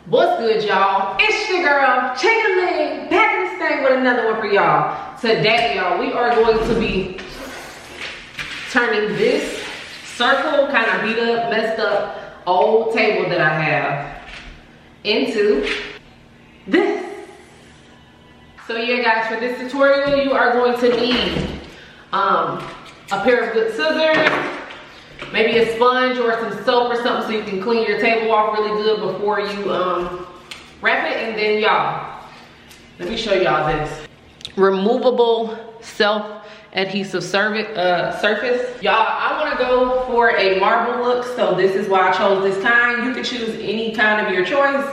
What's good, y'all? It's your girl, Chyng, back in this thing with another one for y'all. Today, y'all, we are going to be turning this circle, kind of beat up, messed up, old table that I have into this. So yeah, guys, for this tutorial, you are going to need a pair of good scissors, maybe a sponge or some soap or something so you can clean your table off really good before you wrap it. And then y'all, let me show y'all this removable self-adhesive surface. Y'all, I want to go for a marble look, so this is why I chose this kind. You can choose any kind of your choice,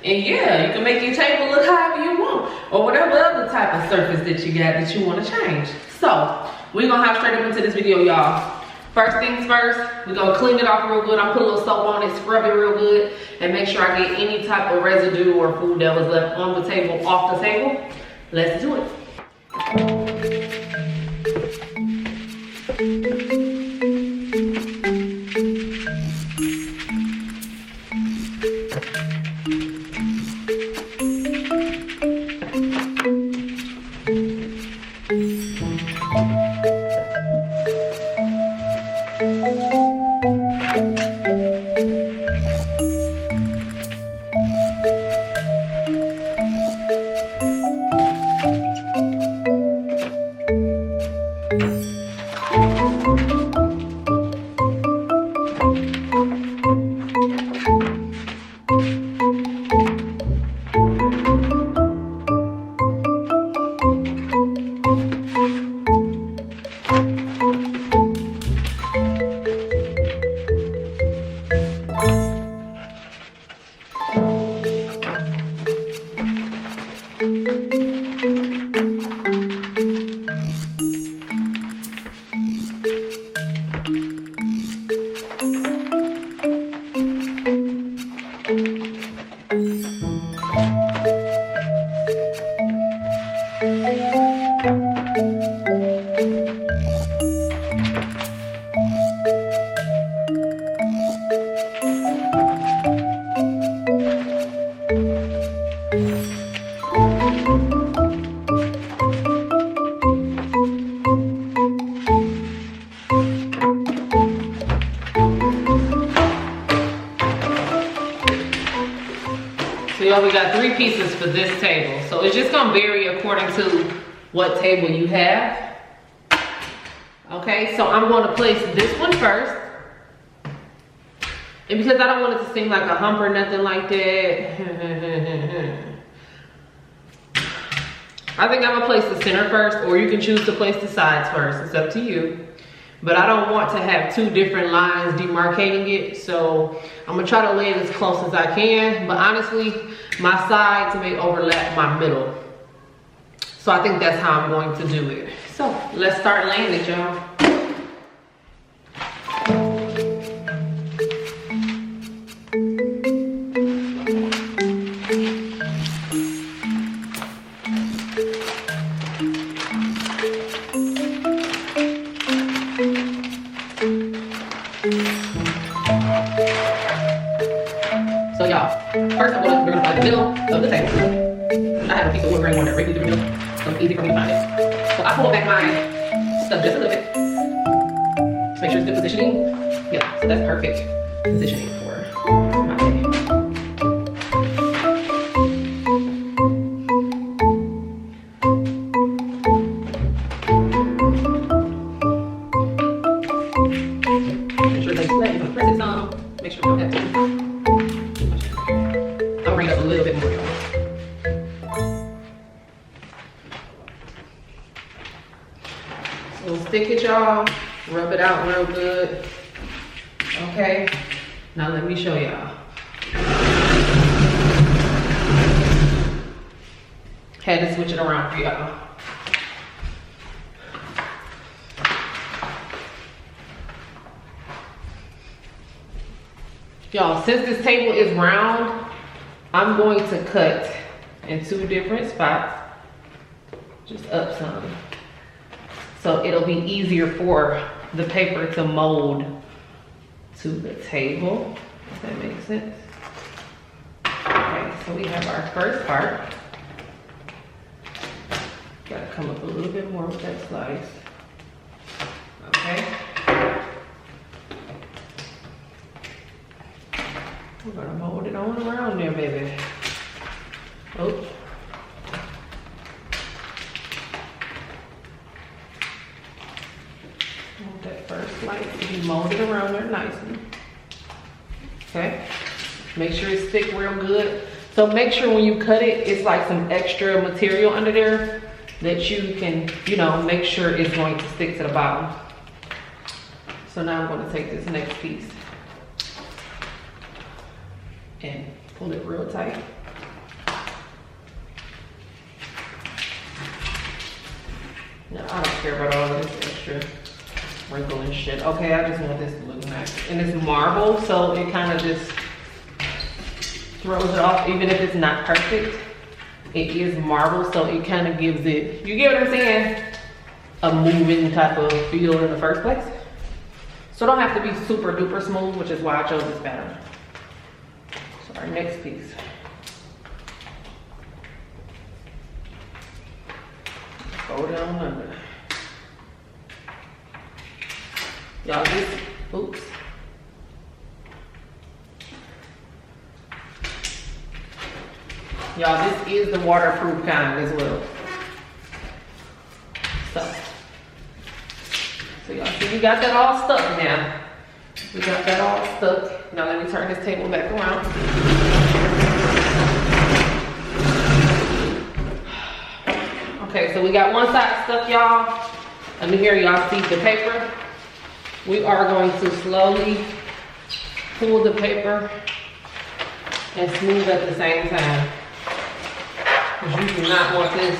and yeah, you can make your table look however you want, or whatever other type of surface that you got that you want to change. So we're gonna hop straight up into this video, y'all. First things first, we're gonna clean it off real good. I'm putting a little soap on it, scrub it real good, and make sure I get any type of residue or food that was left on the table off the table. Let's do it. So y'all, we got 3 pieces for this table. So it's just gonna vary according to what table you have. Okay, so I'm gonna place this one first. And because I don't want it to seem like a hump or nothing like that, I think I'm gonna place the center first, or you can choose to place the sides first. It's up to you. But I don't want to have 2 different lines demarcating it, so I'm gonna try to lay it as close as I can, but honestly, my sides may overlap my middle. So I think that's how I'm going to do it. So let's start laying it, y'all. So y'all, first we're gonna find the middle of the table. I have a piece of wood grain one that right through the middle, so it's easy for me to find it. So I pull back my stuff just a little bit to make sure it's good positioning. Yeah, so that's perfect positioning for my table. Make sure it's flat. You can press it some. Make sure you don't have to. I'll bring it up a little bit more. So stick it, y'all. Rub it out real good. Okay. Now let me show y'all. Had to switch it around for y'all. Y'all, since this table is round, I'm going to cut in 2 different spots, just up some. So it'll be easier for the paper to mold to the table, if that makes sense. Okay. So we have our first part. Gotta come up a little bit more with that slice. Okay. We're gonna mold it on around there, baby. Oops. Hold that first slice and you mold it around there nicely. Okay. Make sure it's thick real good. So make sure when you cut it, it's like some extra material under there that you can, you know, make sure it's going to stick to the bottom. So now I'm going to take this next piece and pull it real tight. No, I don't care about all of this extra wrinkle and shit. Okay, I just want this to look nice. And it's marble, so it kind of just throws it off, even if it's not perfect. It is marble, so it kind of gives it, you get what I'm saying? A moving type of feel in the first place. So it don't have to be super duper smooth, which is why I chose this pattern. So our next piece. Go down under. Y'all, this, oops. Y'all, this is the waterproof kind as well. So y'all see, we got that all stuck now. We got that all stuck. Now let me turn this table back around. Okay, so we got one side stuck, y'all. Let me hear y'all see the paper. We are going to slowly pull the paper and smooth at the same time. Because you do not want this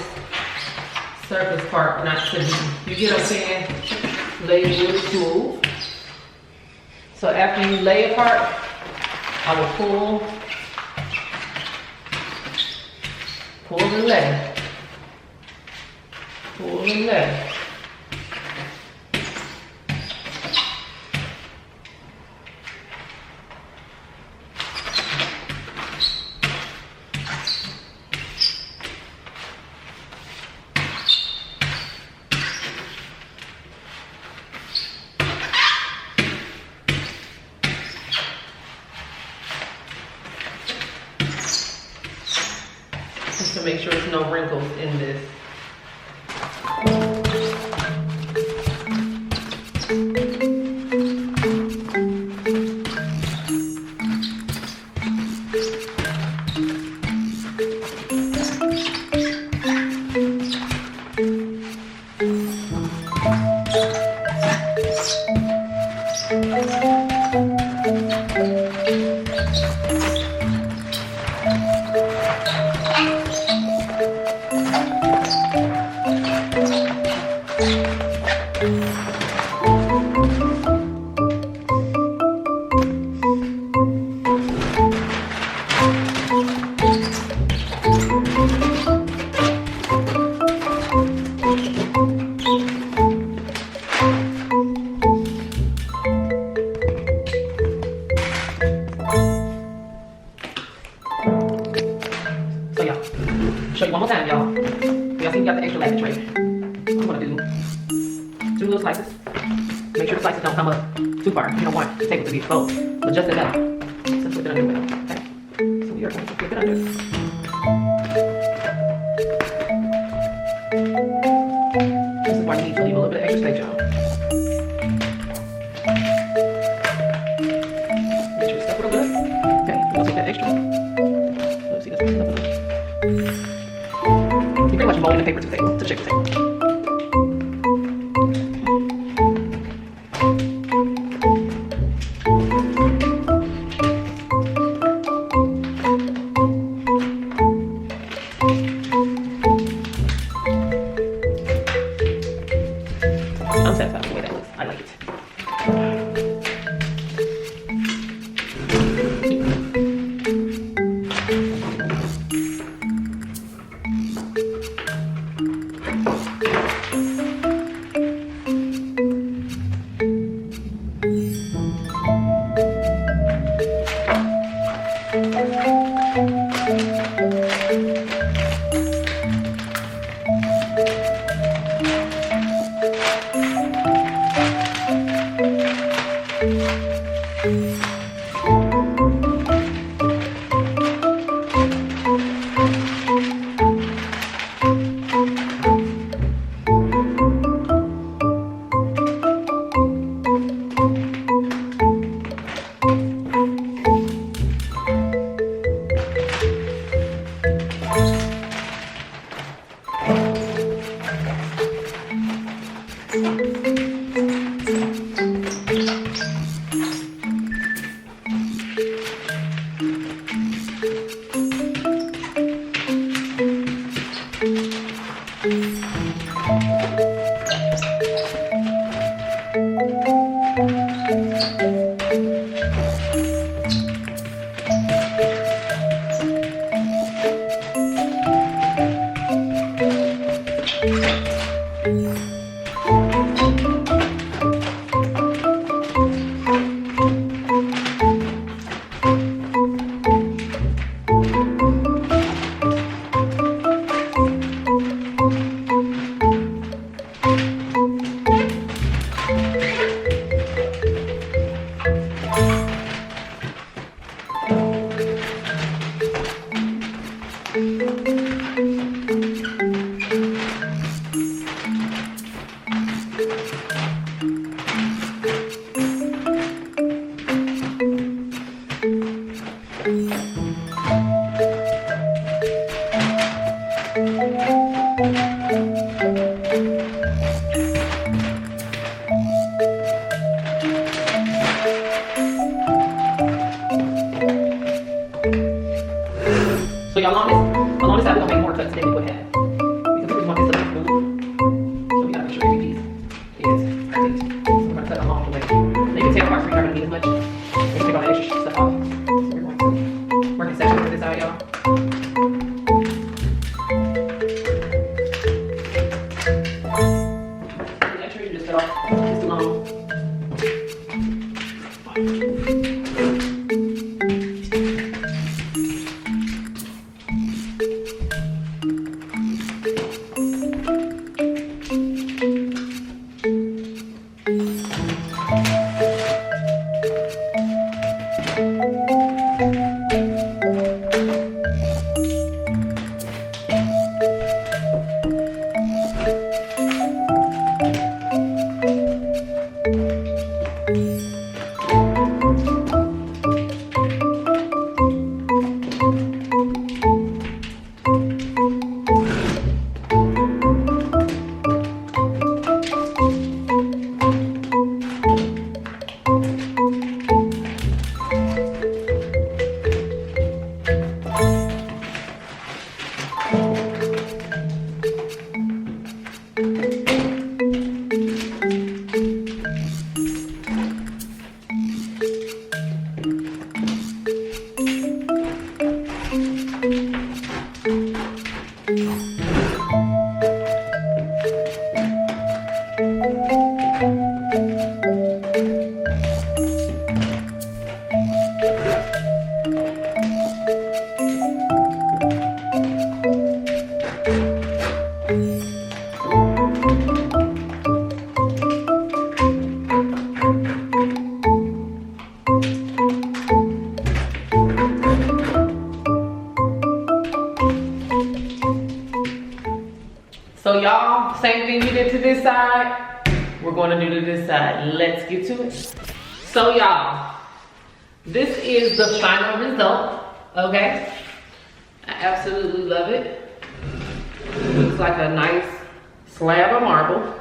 surface part not to be, you get what I'm saying? Lay it really smooth. So after you lay a part, I will pull and lay. Pull and lay. Just to make sure there's no wrinkles in this. Show you one more time, y'all. Y'all see we got the extra lattice tray. I'm gonna do 2 little slices. Make sure the slices don't come up too far. You don't want the table to be exposed, but just enough to flip it under the middle. Okay. So we are going to flip it under. This is why you need to leave a little bit of extra space, y'all. Make sure it's stuck real good. Okay, we're gonna take that extra. Let's see, that's enough of it. You're pretty much molding the paper to the table, to shape the table. I'm satisfied with the way that looks. I like it. So y'all, along this side, we're gonna make more cuts than we would have. Because we just want this to look smooth. So we gotta make sure every piece is perfect. So we're gonna cut along the way. And you can take parts where you're not gonna need as much. We're gonna take all the extra stuff off. So we're going to work in sections for this out, y'all. The extra you just cut off. It's too long. So y'all, same thing you did to this side, we're gonna do to this side. Let's get to it. So y'all, this is the final result, okay? I absolutely love it. Looks like a nice slab of marble.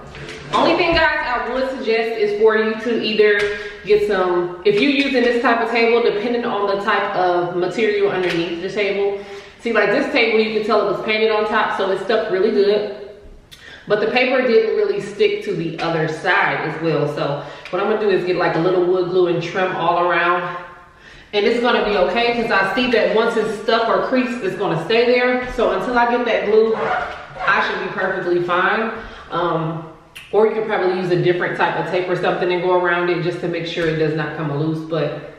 Only thing guys I would suggest is for you to either get some, if you're using this type of table, depending on the type of material underneath the table. See, like this table, you can tell it was painted on top, so it stuck really good. But the paper didn't really stick to the other side as well. So what I'm gonna do is get like a little wood glue and trim all around. And it's gonna be okay because I see that once it's stuck or creased, it's gonna stay there. So until I get that glue, I should be perfectly fine. Or you could probably use a different type of tape or something and go around it just to make sure it does not come loose. But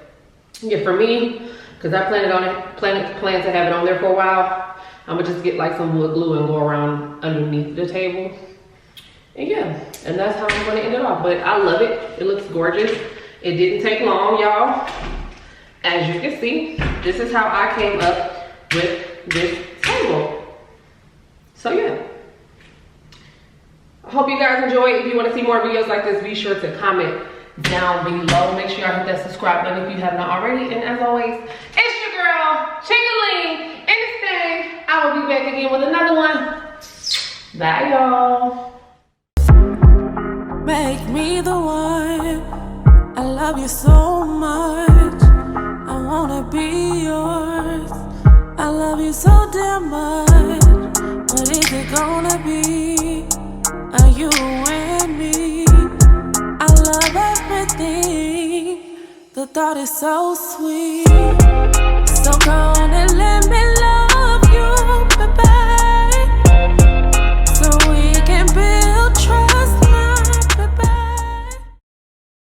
yeah, for me, because I plan to have it on there for a while, I'm gonna just get like some wood glue and go around underneath the table. And yeah, and that's how I'm gonna end it off. But I love it, it looks gorgeous. It didn't take long, y'all. As you can see, this is how I came up with this table. So yeah. I hope you guys enjoy. If you wanna see more videos like this, be sure to comment down below. Make sure y'all hit that subscribe button if you have not already. And as always, it's your girl, Chyng and this thing. I will be back again with another one. Bye, y'all. Make me the one. I love you so much. I wanna be yours. I love you so damn much. What is it gonna be? Are you and me? I love everything. The thought is so sweet. So come on and let me love.